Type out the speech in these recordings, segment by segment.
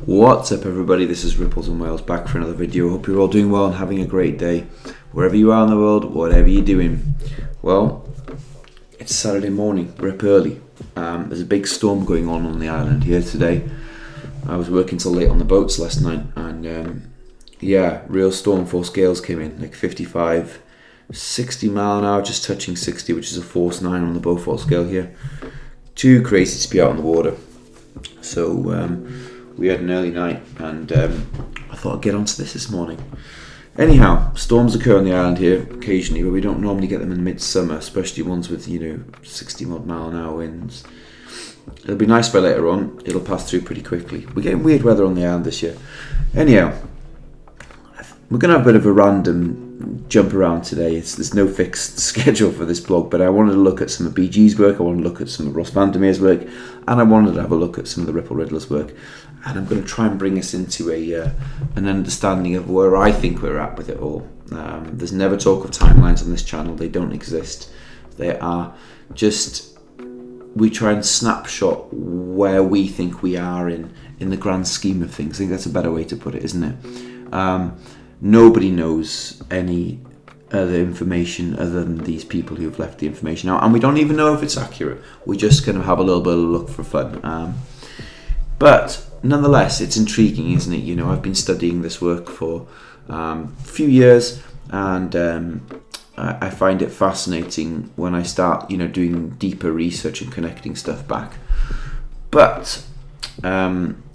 What's up everybody, this is Ripples and Wales back for another video. Hope you're all doing well and having a great day. Wherever you are in the world, whatever you're doing. Well, it's Saturday morning, we're up early. There's a big storm going on the island here today. I was working till late on the boats last night and real storm force gales came in, like 55, 60 mile an hour, just touching 60, which is a force 9 on the Beaufort scale here. Too crazy to be out on the water. So we had an early night and I thought I'd get onto this morning. Anyhow, storms occur on the island here occasionally, but we don't normally get them in midsummer, especially ones with 60 mile an hour winds. It'll be nice by later on, it'll pass through pretty quickly. We're getting weird weather on the island this year. Anyhow, we're going to have a bit of a random jump around today. There's no fixed schedule for this blog, but I wanted to look at some of BG's work, I wanted to look at some of Ross Vandermeer's work, and I wanted to have a look at some of the Ripple Riddler's work. And I'm going to try and bring us into an understanding of where I think we're at with it all. There's never talk of timelines on this channel, they don't exist. They are just, we try and snapshot where we think we are in the grand scheme of things. I think that's a better way to put it, isn't it? Nobody knows any other information other than these people who have left the information out, and we don't even know if it's accurate. We're just going to have a little bit of a look for fun. But nonetheless, it's intriguing, isn't it? I've been studying this work for a few years, and I find it fascinating when I start, doing deeper research and connecting stuff back. But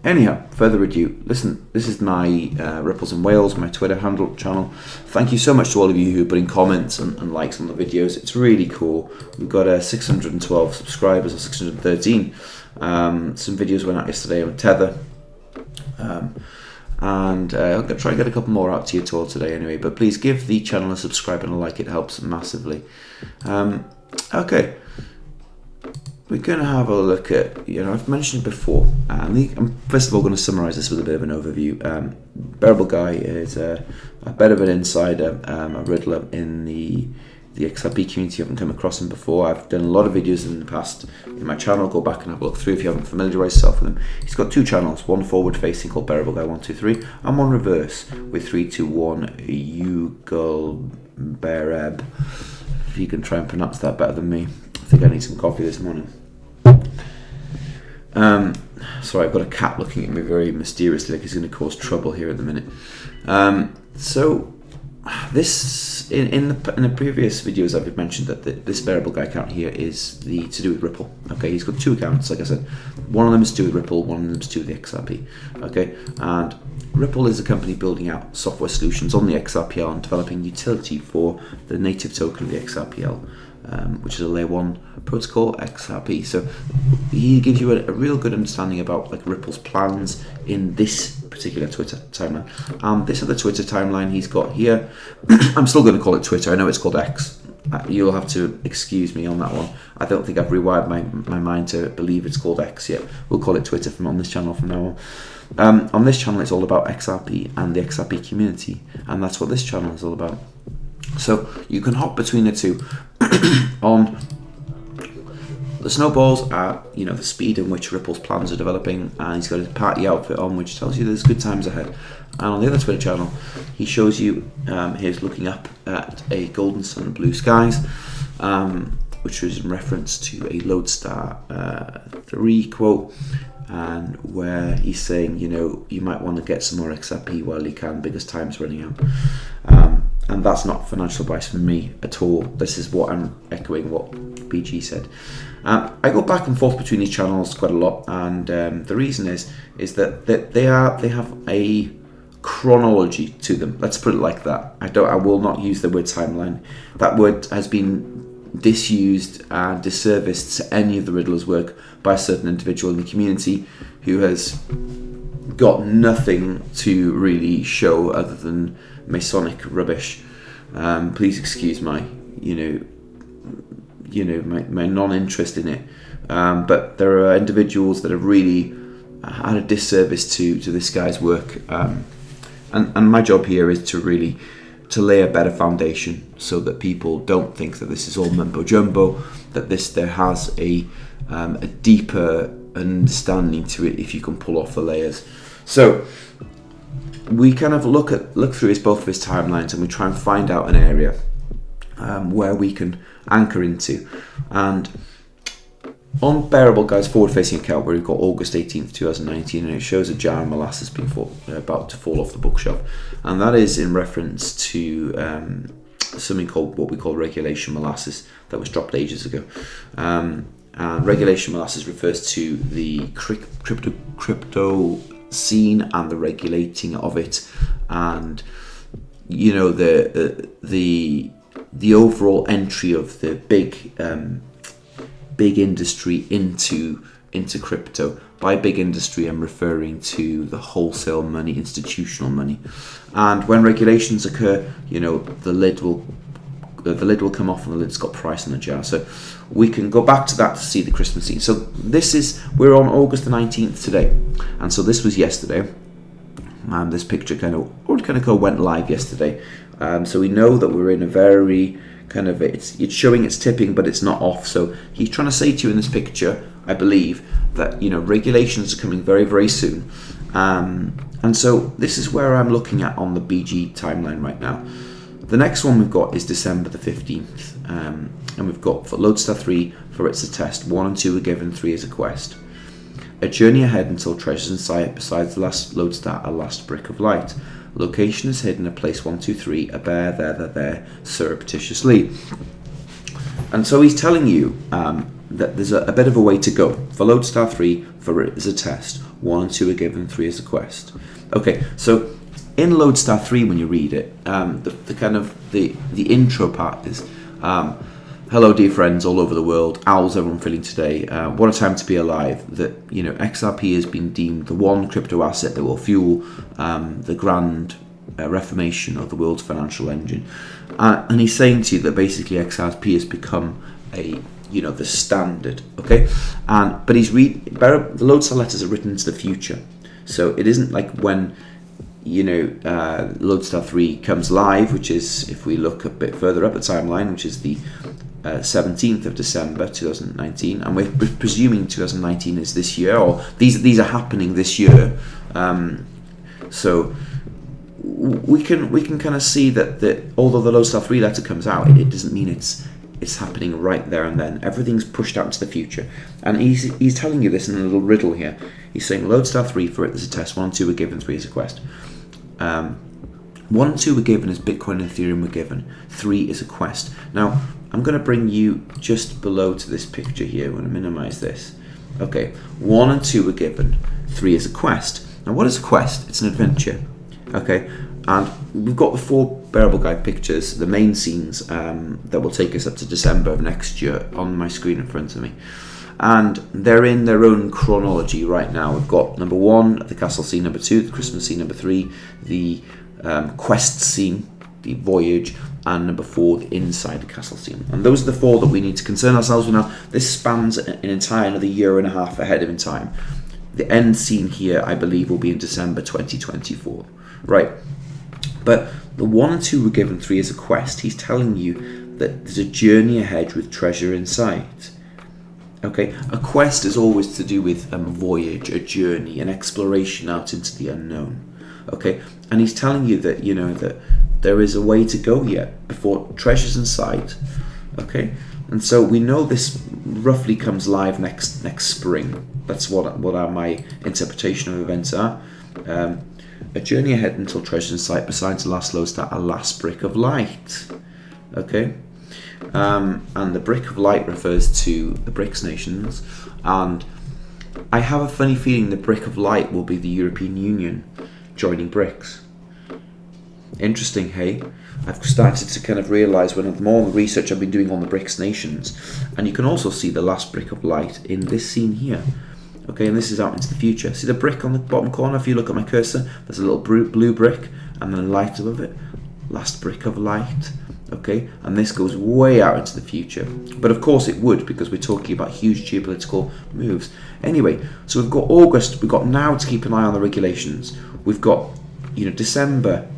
anyhow, further ado, listen, this is my Ripples and Wales, my Twitter handle channel. Thank you so much to all of you who put in comments and likes on the videos. It's really cool. We've got 612 subscribers, or 613. Some videos went out yesterday on Tether. And I'm going to try and get a couple more out to you all today anyway, but please give the channel a subscribe and a like, it helps massively. Okay, we're going to have a look at, I've mentioned before, and I'm first of all going to summarise this with a bit of an overview. Bearable Guy is a bit of an insider, a Riddler in the XRP community. I haven't come across him before. I've done a lot of videos in the past in my channel. Go back and have a look through if you haven't familiarised yourself with him. He's got two channels, one forward facing called Bearable Guy 123 and one reverse with 321 Yugal Bereb. If you can try and pronounce that better than me. I think I need some coffee this morning. Sorry, I've got a cat looking at me very mysteriously, like he's going to cause trouble here at the minute. So this in the previous videos I've mentioned that this Bearable Guy account here is to do with Ripple. Okay, he's got two accounts, like I said. One of them is to do with Ripple, one of them is to do with the XRP. Okay, and Ripple is a company building out software solutions on the XRPL and developing utility for the native token of the XRPL, which is a layer 1 protocol, XRP. So he gives you a real good understanding about like Ripple's plans in this particular Twitter timeline. This other Twitter timeline he's got here, I'm still going to call it Twitter. I know it's called X. You'll have to excuse me on that one. I don't think I've rewired my mind to believe it's called X yet. We'll call it Twitter on this channel from now on. On this channel it's all about XRP and the XRP community, and that's what this channel is all about. So you can hop between the two. On the snowballs are, the speed in which Ripple's plans are developing, and he's got his party outfit on, which tells you there's good times ahead. And on the other Twitter channel, he shows you he's looking up at a golden sun and blue skies, which was in reference to a Lodestar 3 quote, and where he's saying, you might want to get some more XRP while you can because time's running out. And that's not financial advice from me at all. This is what I'm echoing what BG said. I go back and forth between these channels quite a lot, and the reason is that they have a chronology to them. Let's put it like that. I will not use the word timeline. That word has been disused and disserviced to any of the Riddler's work by a certain individual in the community who has got nothing to really show other than Masonic rubbish. Please excuse my my non-interest in it, but there are individuals that have really had a disservice to this guy's work, and my job here is to lay a better foundation so that people don't think that this is all mumbo jumbo, that there has a deeper understanding to it if you can pull off the layers. So we kind of look through both of his timelines, and we try and find out an area where we can anchor into. And on Bearable Guy's forward-facing account, where we've got August 18th, 2019, and it shows a jar of molasses being about to fall off the bookshelf, and that is in reference to something called what we call regulation molasses that was dropped ages ago. And regulation molasses refers to the crypto scene and the regulating of it, and you know the overall entry of the big industry into crypto. By big industry, I'm referring to the wholesale money, institutional money. And when regulations occur, you know, the lid will come off, and the lid's got price on the jar. So we can go back to that to see the Christmas scene. So we're on August the 19th today, and so this was yesterday. This picture kind of went live yesterday. So we know that we're in a very kind of, it's showing it's tipping, but it's not off. So he's trying to say to you in this picture, I believe, that, you know, regulations are coming very, very soon. And so this is where I'm looking at on the BG timeline right now. The next one we've got is December the 15th. And we've got for Lodestar 3, for it's a test, 1 and 2 are given, 3 is a quest. A journey ahead until treasures in sight, besides the last Lodestar, a last brick of light. Location is hidden at place 1, 2, 3, a bear there, surreptitiously. And so he's telling you that there's a bit of a way to go. For Lodestar 3, for it is a test, 1 and 2 are given, 3 is a quest. Okay, so in Lodestar 3, when you read it, the intro part is, hello dear friends all over the world, how's everyone feeling today? What a time to be alive. That, you know, XRP has been deemed the one crypto asset that will fuel the grand reformation of the world's financial engine. And he's saying to you that basically XRP has become the standard, okay? But the Lodestar letters are written into the future. So it isn't like when, you know, Lodestar 3 comes live, which is, if we look a bit further up the timeline, which is the 17th of December 2019, and we're presuming 2019 is this year, or these are happening this year. So we can kind of see that although the Lodestar 3 letter comes out, it doesn't mean it's happening right there and then. Everything's pushed out into the future, and he's telling you this in a little riddle here. He's saying Lodestar 3, for it there's a test, 1 and 2 were given, 3 is a quest. 1 and 2 were given as Bitcoin and Ethereum were given, 3 is a quest. Now I'm going to bring you just below to this picture here. I'm going to minimize this. Okay, 1 and 2 were given, 3 is a quest. Now what is a quest? It's an adventure. Okay, and we've got the 4 Bearable Guy pictures, the main scenes that will take us up to December of next year on my screen in front of me. And they're in their own chronology right now. We've got number 1, the castle scene, number 2, the Christmas scene, number 3, the quest scene, the voyage, and number 4, the inside the castle scene. And those are the 4 that we need to concern ourselves with now. This spans an entire another year and a half ahead of in time. The end scene here, I believe, will be in December 2024. Right. But the 1 and 2 were given, 3 as a quest. He's telling you that there's a journey ahead with treasure in sight. Okay, a quest is always to do with a voyage, a journey, an exploration out into the unknown. Okay, and he's telling you that, you know, that there is a way to go yet before treasure's in sight. Okay, and so we know this roughly comes live next spring. That's what my interpretation of events are. A journey ahead until treasure's in sight, besides the last Lodestar, a last brick of light. Okay. And the brick of light refers to the BRICS nations, and I have a funny feeling the brick of light will be the European Union joining BRICS. Interesting, hey? I've started to kind of realise when the more research I've been doing on the BRICS nations, and you can also see the last brick of light in this scene here. Okay, and this is out into the future. See the brick on the bottom corner? If you look at my cursor, there's a little blue brick and then light above it. Last brick of light. Okay, and this goes way out into the future, but of course it would, because we're talking about huge geopolitical moves. Anyway, so we've got August, we've got now to keep an eye on the regulations. We've got, you know, December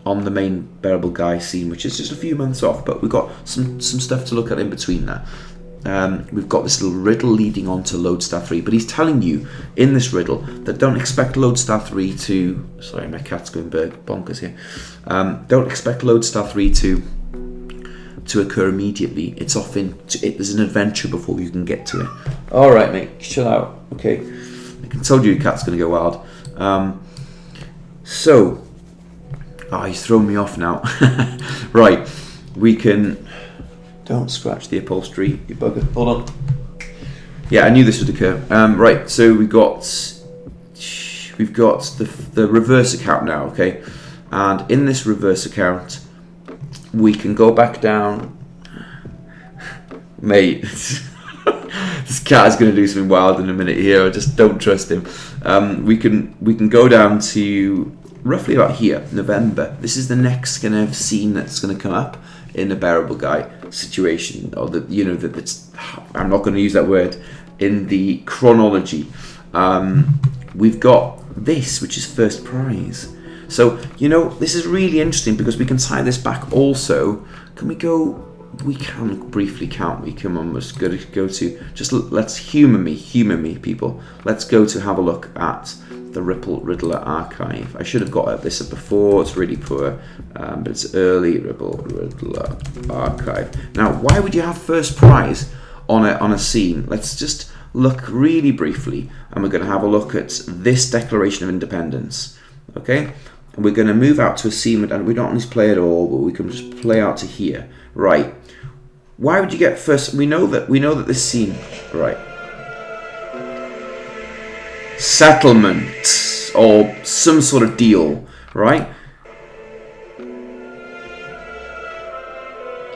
on the main Bearable Guy scene, which is just a few months off, but we've got some stuff to look at in between that. we've got this little riddle leading on to lodestar 3, but he's telling you in this riddle that don't expect lodestar 3 to, sorry, my cat's going bonkers here, don't expect lodestar 3 to occur immediately. It's often, there's an adventure before you can get to it. Alright mate, chill out, okay, I told you your cat's going to go wild. He's thrown me off now. Right, we can, don't scratch the upholstery, you bugger. Hold on. Yeah, I knew this would occur. Right, so we've got the reverse account now, okay? And in this reverse account, we can go back down. Mate, this cat is going to do something wild in a minute here. I just don't trust him. We can go down to roughly about here, November. This is the next kind of scene that's going to come up in a bearable guy situation, or that's, I'm not going to use that word, in the chronology. We've got this, which is first prize. So this is really interesting because we can tie this back also. Can we go? We can briefly, can't we? Come on, let's go to just let's humor me, people. Let's go to have a look at the Ripple Riddler archive. I should have got at this before. It's really poor, but it's early Ripple Riddler archive. Now, why would you have first prize on a scene? Let's just look really briefly, and we're going to have a look at this Declaration of Independence. Okay, and we're going to move out to a scene, and we don't need to play it all, but we can just play out to here. Right. Why would you get first? We know that this scene, right? Settlement or some sort of deal, right?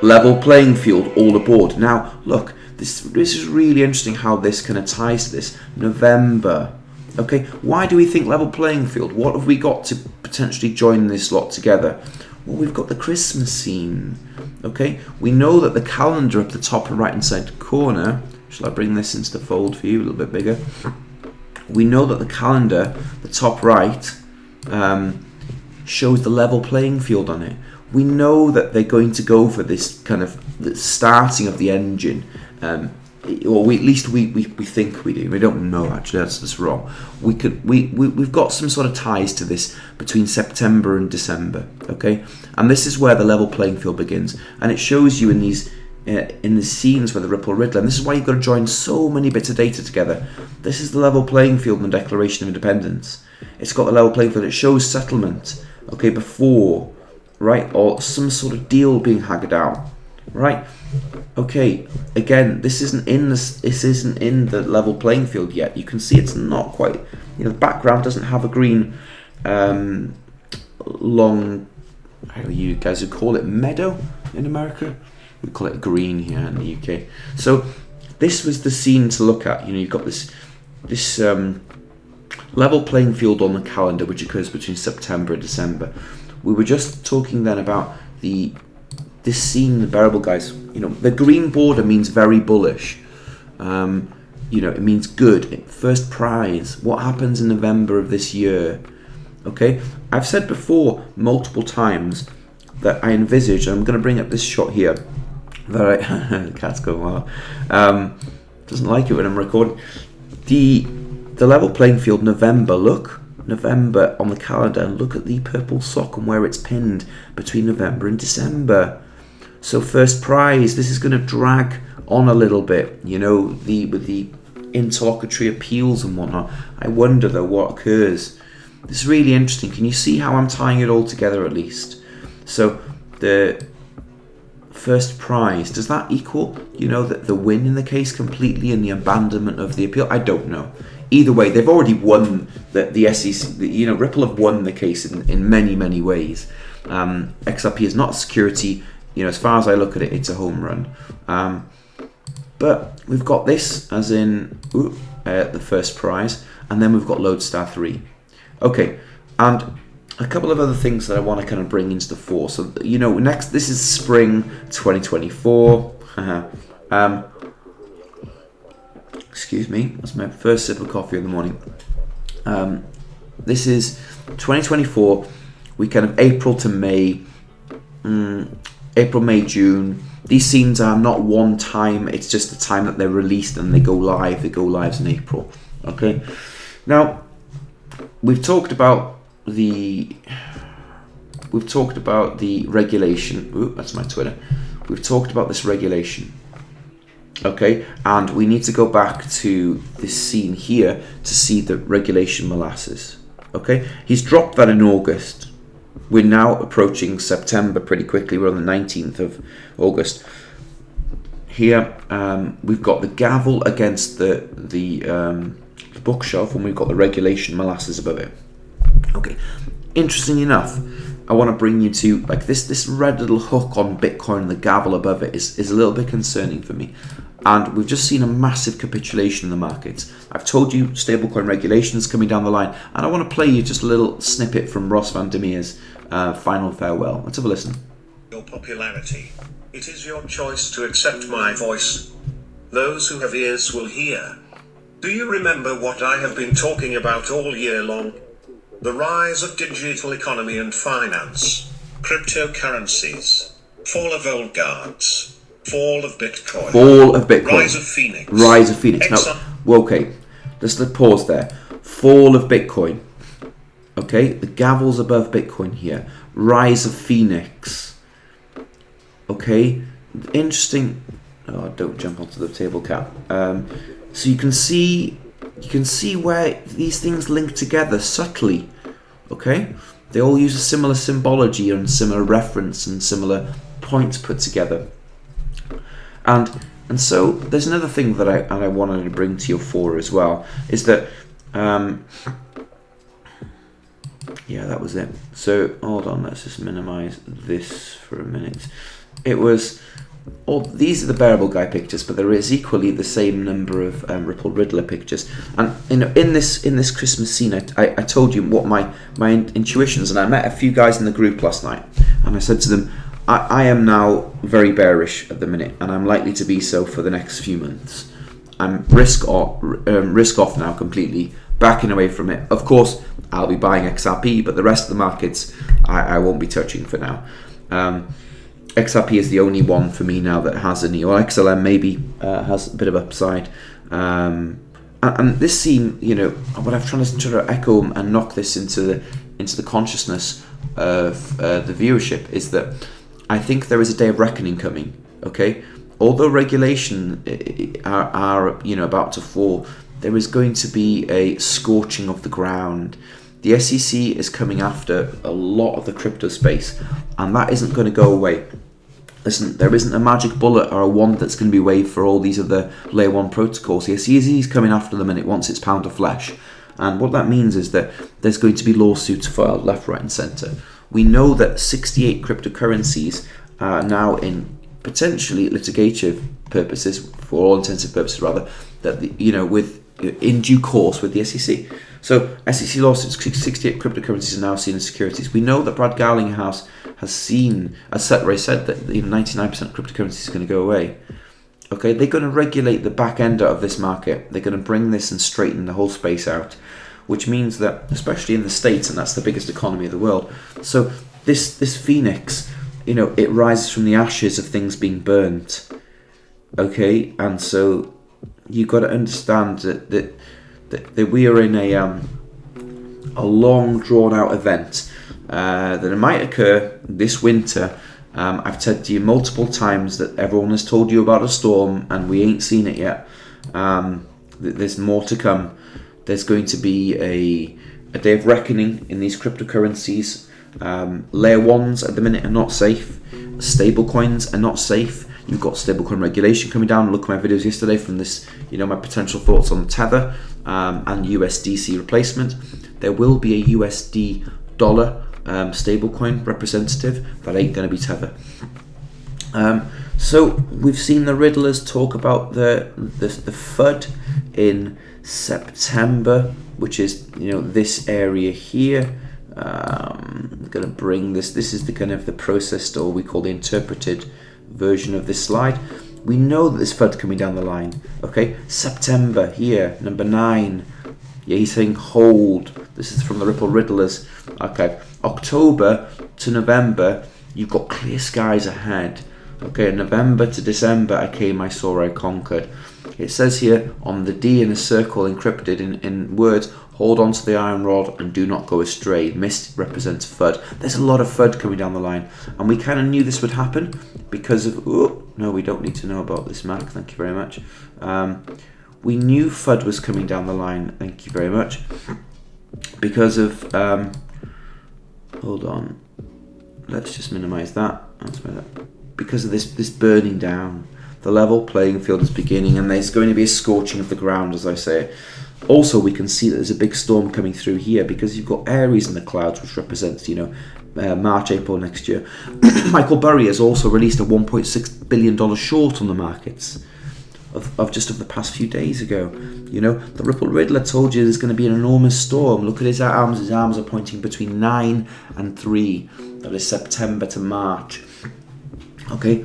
Level playing field, all aboard. Now, look, this is really interesting how this kind of ties to this. November. Okay, why do we think level playing field? What have we got to potentially join this lot together? Well, we've got the Christmas scene. Okay, we know that the calendar up the top and right hand side corner, shall I bring this into the fold for you a little bit bigger? We know that the calendar, the top right, shows the level playing field on it. We know that they're going to go for this kind of the starting of the engine, or at least we think we do. We don't know, actually, that's wrong. We've got some sort of ties to this between September and December, okay? And this is where the level playing field begins, and it shows you in the scenes where the Ripple Riddler, and this is why you've got to join so many bits of data together. This is the level playing field in the Declaration of Independence. It's got the level playing field. It shows settlement, okay, before, right, or some sort of deal being hagged out, right? Okay, again, this isn't in the level playing field yet. You can see it's not quite, the background doesn't have a green long, how do you guys would call it, meadow in America? We call it green here in the UK. So this was the scene to look at. You've got this level playing field on the calendar, which occurs between September and December. We were just talking then about this scene, the bearable guys. The green border means very bullish. It means good. First prize. What happens in November of this year? Okay, I've said before multiple times that I envisage, and I'm going to bring up this shot here, that the cat's going wild. Doesn't like it when I'm recording. The level playing field, November, look. November on the calendar, and look at the purple sock and where it's pinned between November and December. So first prize, this is going to drag on a little bit, with the interlocutory appeals and whatnot. I wonder though what occurs. This is really interesting. Can you see how I'm tying it all together at least? So the first prize, does that equal, the win in the case completely and the abandonment of the appeal? I don't know. Either way, they've already won the SEC. Ripple have won the case in many, many ways. XRP is not a security. As far as I look at it, it's a home run. But we've got this as in the first prize, and then we've got Lodestar 3. Okay, and a couple of other things that I want to kind of bring into the fore. So, next, this is spring 2024. Excuse me, that's my first sip of coffee in the morning. This is 2024. We kind of April, May, June. These scenes are not one time, it's just the time that they're released and they go live. They go live in April. Okay. Now, we've talked about the regulation. Ooh, that's my Twitter. We've talked about this regulation. Okay, and we need to go back to this scene here to see the regulation molasses. Okay, he's dropped that in August. We're now approaching September pretty quickly. We're on the 19th of August. Here, we've got the gavel against the bookshelf, and we've got the regulation molasses above it. Okay, interesting enough, I want to bring you to like this red little hook on Bitcoin, the gavel above it is a little bit concerning for me. And we've just seen a massive capitulation in the markets. I've told you stablecoin regulations coming down the line, and I want to play you just a little snippet from Ross Vandermeer's final farewell. Let's have a listen. Your popularity. It is your choice to accept my voice. Those who have ears will hear. Do you remember what I have been talking about all year long? The rise of digital economy and finance, cryptocurrencies, fall of old guards, fall of Bitcoin. Fall of Bitcoin. Rise of Phoenix. Rise of Phoenix. Now, okay, let's pause there. Fall of Bitcoin. Okay, the gavel's above Bitcoin here. Rise of Phoenix. Okay, interesting. Oh, don't jump onto the table cap. So you can see where these things link together subtly. Okay, they all use a similar symbology and similar reference and similar points put together. And so there's another thing that I wanted to bring to your fore as well, is that yeah, that was it. So hold on, let's just minimize this for a minute. It was these are the bearable guy pictures, but there is equally the same number of Ripple Riddler pictures. And in this Christmas scene, I told you what my intuitions, and I met a few guys in the group last night, and I said to them, I am now very bearish at the minute, and I'm likely to be so for the next few months. I'm risk off now completely, backing away from it. Of course, I'll be buying XRP, but the rest of the markets I won't be touching for now. XRP is the only one for me now that has any, or XLM maybe has a bit of upside. And this scene, you know, what I'm trying to echo and knock this into the consciousness of the viewership is that I think there is a day of reckoning coming. Okay, although regulation are you know about to fall, there is going to be a scorching of the ground. The SEC is coming after a lot of the crypto space, and that isn't going to go away. Listen, there isn't a magic bullet or a wand that's going to be waved for all these other layer 1 protocols. The SEC is coming after them, and it wants its pound of flesh. And what that means is that there's going to be lawsuits filed left, right, and centre. We know that 68 cryptocurrencies are now in potentially litigative purposes, for all intensive purposes rather, that in due course with the SEC. So SEC lawsuits, 68 cryptocurrencies are now seen as securities. We know that Brad Garlinghouse has seen, as Segways said, that 99% of cryptocurrencies is going to go away. Okay, they're going to regulate the back end of this market. They're going to bring this and straighten the whole space out, which means that, especially in the States, and that's the biggest economy of the world, so this phoenix, you know, it rises from the ashes of things being burnt. Okay, and so you've got to understand that we are in a long drawn out event that it might occur this winter. I've said to you multiple times that everyone has told you about a storm, and we ain't seen it yet. There's more to come. There's going to be a day of reckoning in these cryptocurrencies. Layer 1s at the minute are not safe. Stable coins are not safe. You've got stablecoin regulation coming down. Look at my videos yesterday from this, you know, my potential thoughts on Tether and USDC replacement. There will be a USD dollar stablecoin representative. That ain't going to be Tether. So we've seen the Riddlers talk about the FUD in September, which is, you know, this area here. I'm going to bring this. This is the kind of the processed, or we call the interpreted version of this slide. We know that there's FUD coming down the line. Okay, September here, number 9. Yeah, he's saying hold. This is from the Ripple Riddlers. Okay, October to November, you've got clear skies ahead. Okay, November to December, I came, I saw, I conquered. It says here on the D in a circle encrypted in words, hold on to the iron rod and do not go astray. Mist represents FUD. There's a lot of FUD coming down the line, and we kind of knew this would happen because of, no, we don't need to know about this, Mac, thank you very much. We knew FUD was coming down the line, thank you very much, because of, hold on, let's just minimize that. Because of this burning down. The level playing field is beginning, and there's going to be a scorching of the ground, as I say. Also, we can see that there's a big storm coming through here because you've got Aries in the clouds, which represents, March, April next year. Michael Burry has also released a $1.6 billion short on the markets of the past few days ago. The Ripple Riddler told you there's going to be an enormous storm. Look at his arms. His arms are pointing between 9 and 3. That is September to March. Okay.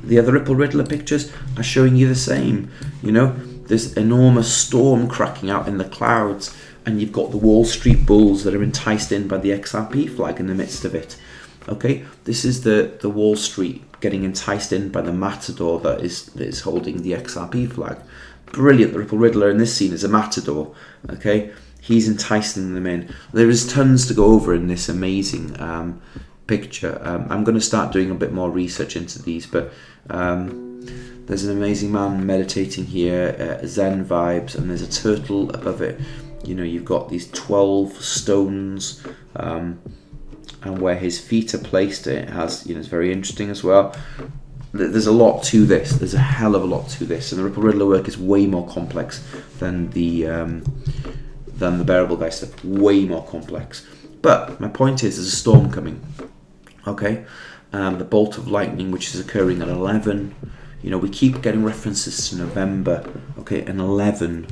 The other Ripple Riddler pictures are showing you the same. This enormous storm cracking out in the clouds, and you've got the Wall Street bulls that are enticed in by the XRP flag in the midst of it. Okay, this is the Wall Street getting enticed in by the matador that is holding the XRP flag. Brilliant. The Ripple Riddler in this scene is a matador. Okay, he's enticing them in. There is tons to go over in this amazing picture. I'm going to start doing a bit more research into these, but there's an amazing man meditating here, Zen vibes, and there's a turtle above it. You've got these 12 stones, and where his feet are placed, it has, it's very interesting as well. There's a lot to this. There's a hell of a lot to this, and the Ripple Riddler work is way more complex than the Bearable Guy stuff. Way more complex. But my point is, there's a storm coming. Okay, the bolt of lightning, which is occurring at 11. We keep getting references to November. Okay, and 11.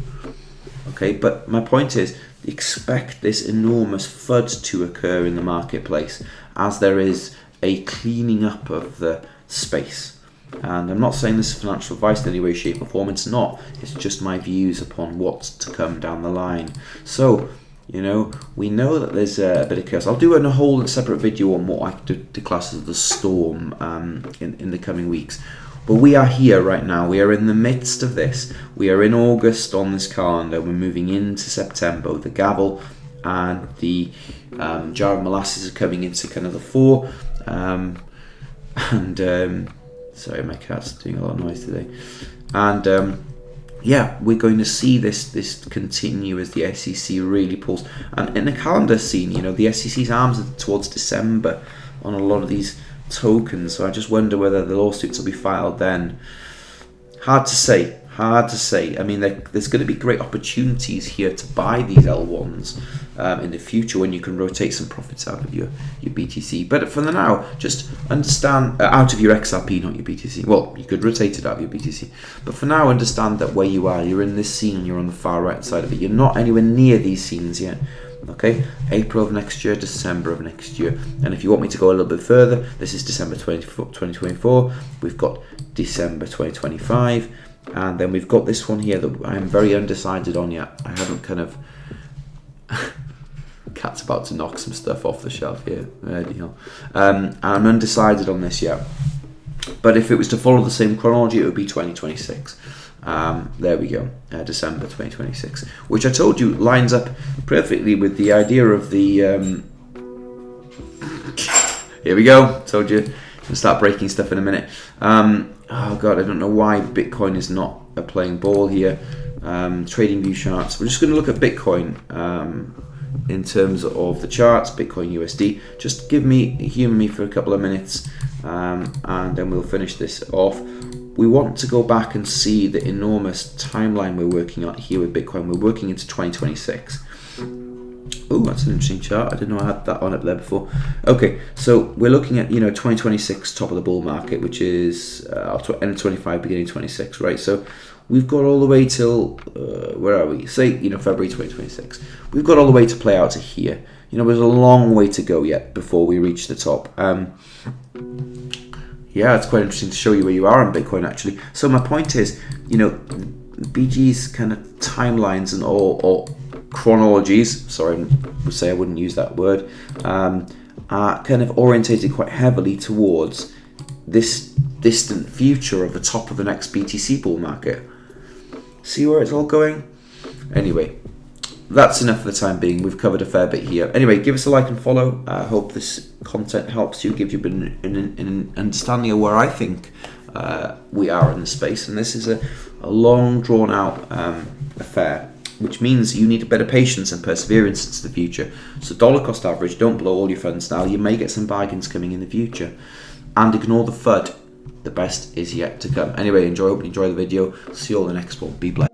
Okay, but my point is, expect this enormous FUD to occur in the marketplace as there is a cleaning up of the space. And I'm not saying this is financial advice in any way, shape, or form. It's not. It's just my views upon what's to come down the line. So, we know that there's a bit of chaos. I'll do a whole separate video on what I declass as the storm in the coming weeks. But we are here right now. We are in the midst of this. We are in August on this calendar. We're moving into September. The gavel and the jar of molasses are coming into kind of the fore. Sorry, my cat's doing a lot of noise today. And we're going to see this continue as the SEC really pulls. And in the calendar scene, the SEC's arms are towards December on a lot of these tokens. So I just wonder whether the lawsuits will be filed then. Hard to say. I mean, there's going to be great opportunities here to buy these L1s in the future when you can rotate some profits out of your BTC. But for the now, just understand, out of your XRP, not your BTC. Well, you could rotate it out of your BTC. But for now, understand that where you are, you're in this scene and you're on the far right side of it. You're not anywhere near these scenes yet. Okay, April of next year, December of next year. And if you want me to go a little bit further, this is December 2024. We've got December 2025. And then we've got this one here that I'm very undecided on yet. I haven't kind of... Cat's about to knock some stuff off the shelf here. I'm undecided on this yet. But if it was to follow the same chronology, it would be 2026. There we go, December 2026. Which I told you lines up perfectly with the idea of the... Here we go, told you. I'll start breaking stuff in a minute. Oh god, I don't know why Bitcoin is not playing ball here. Trading view charts. We're just going to look at Bitcoin in terms of the charts. Bitcoin USD. Just humor me for a couple of minutes, and then we'll finish this off. We want to go back and see the enormous timeline we're working on here with Bitcoin. We're working into 2026. Oh, that's an interesting chart. I didn't know I had that on up there before. Okay, so we're looking at 2026 top of the bull market, which is end of 25, beginning 26, right? So we've got all the way till where are we? Say February 2026. We've got all the way to play out to here. There's a long way to go yet before we reach the top. Yeah, it's quite interesting to show you where you are on Bitcoin actually. So my point is, BG's kind of timelines and or chronologies, sorry, I would say I wouldn't use that word, are kind of orientated quite heavily towards this distant future of the top of the next BTC bull market. See where it's all going? Anyway, that's enough for the time being. We've covered a fair bit here. Anyway, give us a like and follow. I hope this content helps you, gives you an understanding of where I think we are in the space. And this is a long, drawn-out affair, which means you need a bit of patience and perseverance into the future. So dollar cost average, don't blow all your funds now. You may get some bargains coming in the future. And ignore the FUD. The best is yet to come. Anyway, hope you enjoy the video. See you all in the next one. Be blessed.